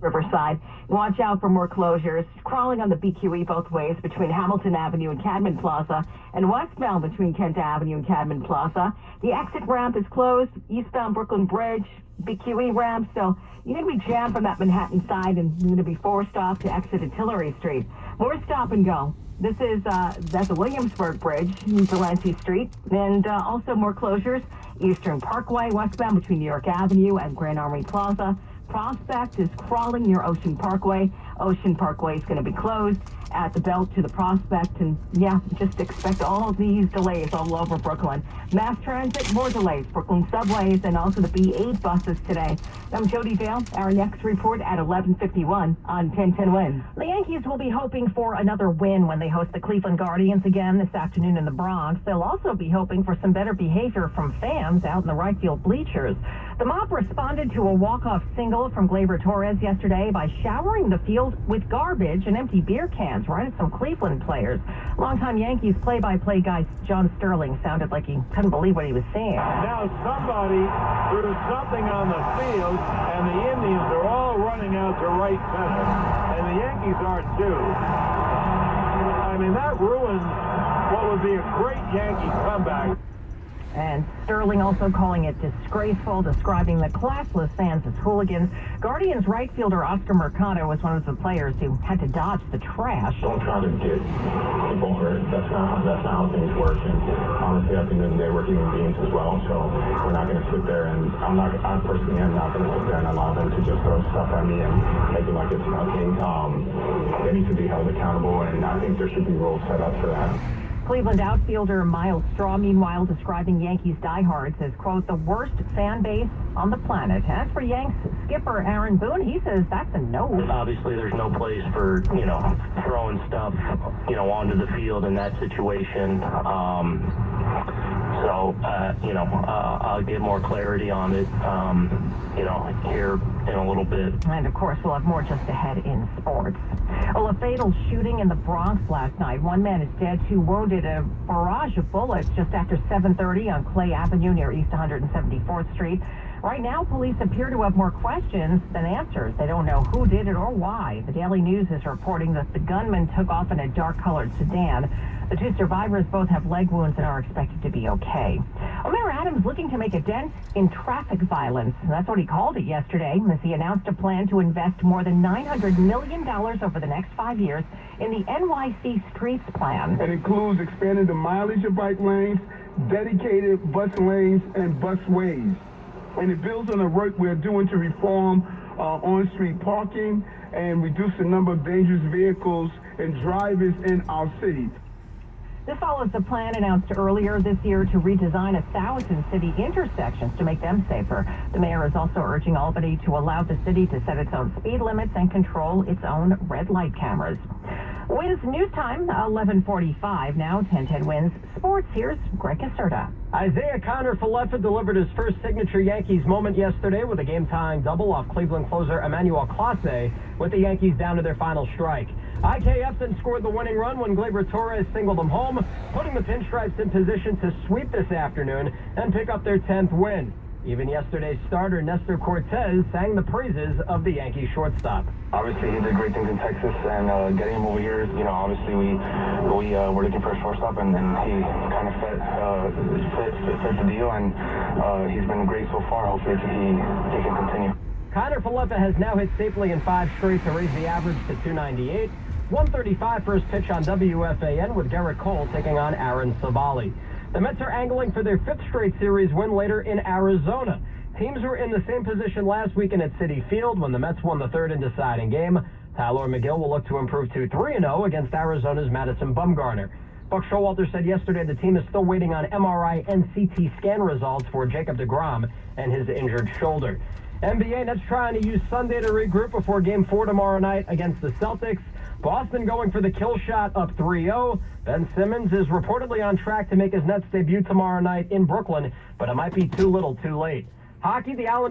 Riverside. Watch out for more closures. Crawling on the BQE both ways between Hamilton Avenue and Cadman Plaza, and westbound between Kent Avenue and Cadman Plaza. The exit ramp is closed. Eastbound Brooklyn Bridge, BQE ramp. So you're going to be jammed from that Manhattan side, and you're going to be forced off to exit at Tillery Street. More stop and go. This is that's the Williamsburg Bridge, Delancey Street, and also more closures. Eastern Parkway, westbound between New York Avenue and Grand Army Plaza. Prospect is crawling near Ocean Parkway. Ocean Parkway is going to be closed at the belt to the Prospect. And yeah, just expect all these delays all over Brooklyn. Mass transit, more delays. Brooklyn subways and also the B8 buses today. I'm Jody Dale. Our next report at 11:51 on 1010 Wins. The Yankees will be hoping for another win when they host the Cleveland Guardians again this afternoon in the Bronx. They'll also be hoping for some better behavior from fans out in the right field bleachers. The mob responded to a walk-off single from Gleyber Torres yesterday by showering the field with garbage and empty beer cans right at some Cleveland players. Longtime Yankees play-by-play guy John Sterling sounded like he couldn't believe what he was seeing. Now somebody threw something on the field, and the Indians are all running out to right center, and the Yankees are too. I mean, that ruins what would be a great Yankee comeback. And Sterling also calling it disgraceful, describing the classless fans as hooligans. Guardians right fielder Oscar Mercado was one of the players who had to dodge the trash. Don't try to get people hurt. That's not how things work. And honestly, I think that we're human beings as well. So we're not going to sit there, and I personally am not going to sit there and allow them to just throw stuff at me and make it like it's nothing. They need to be held accountable, and I think there should be rules set up for that. Cleveland outfielder Miles Straw, meanwhile, describing Yankees diehards as, quote, the worst fan base on the planet. As for Yanks skipper Aaron Boone, he says that's a no. Obviously, there's no place for, throwing stuff, onto the field in that situation. I'll get more clarity on it, here in a little bit. And, of course, we'll have more just ahead in sports. Well, a fatal shooting in the Bronx last night. One man is dead, two wounded. A barrage of bullets just after 7:30 on Clay Avenue near East 174th Street. Right now, police appear to have more questions than answers. They don't know who did it or why. The Daily News is reporting that the gunman took off in a dark-colored sedan. The two survivors both have leg wounds and are expected to be okay. Mayor Adams looking to make a dent in traffic violence. That's what he called it yesterday as he announced a plan to invest more than $900 million over the next 5 years in the NYC Streets Plan. It includes expanding the mileage of bike lanes, dedicated bus lanes, and busways. And it builds on the work we're doing to reform on-street parking and reduce the number of dangerous vehicles and drivers in our city. This follows the plan announced earlier this year to redesign 1,000 city intersections to make them safer. The mayor is also urging Albany to allow the city to set its own speed limits and control its own red light cameras. Wins news time, 11:45 now. 1010 Wins Sports. Here's Greg Caserta. Isaiah Kiner-Falefa delivered his first signature Yankees moment yesterday with a game-tying double off Cleveland closer Emmanuel Clase with the Yankees down to their final strike. IKF then scored the winning run when Gleyber Torres singled them home, putting the Pinstripes in position to sweep this afternoon and pick up their 10th win. Even yesterday's starter, Nestor Cortez, sang the praises of the Yankees shortstop. Obviously, he did great things in Texas, and getting him over here, obviously we were looking for a shortstop, and he kind of fit the deal, and he's been great so far. Hopefully, he can continue. Kiner-Falefa has now hit safely in 5 straight to raise the average to 298. 135 first pitch on WFAN with Garrett Cole taking on Aaron Savali. The Mets are angling for their 5th straight series win later in Arizona. Teams were in the same position last weekend at Citi Field when the Mets won the 3rd and deciding game. Tyler McGill will look to improve to 3-0 against Arizona's Madison Bumgarner. Buck Showalter said yesterday the team is still waiting on MRI and CT scan results for Jacob deGrom and his injured shoulder. NBA Nets trying to use Sunday to regroup before Game 4 tomorrow night against the Celtics. Boston going for the kill shot up 3-0. Ben Simmons is reportedly on track to make his Nets debut tomorrow night in Brooklyn, but it might be too little too late. Hockey, the Islanders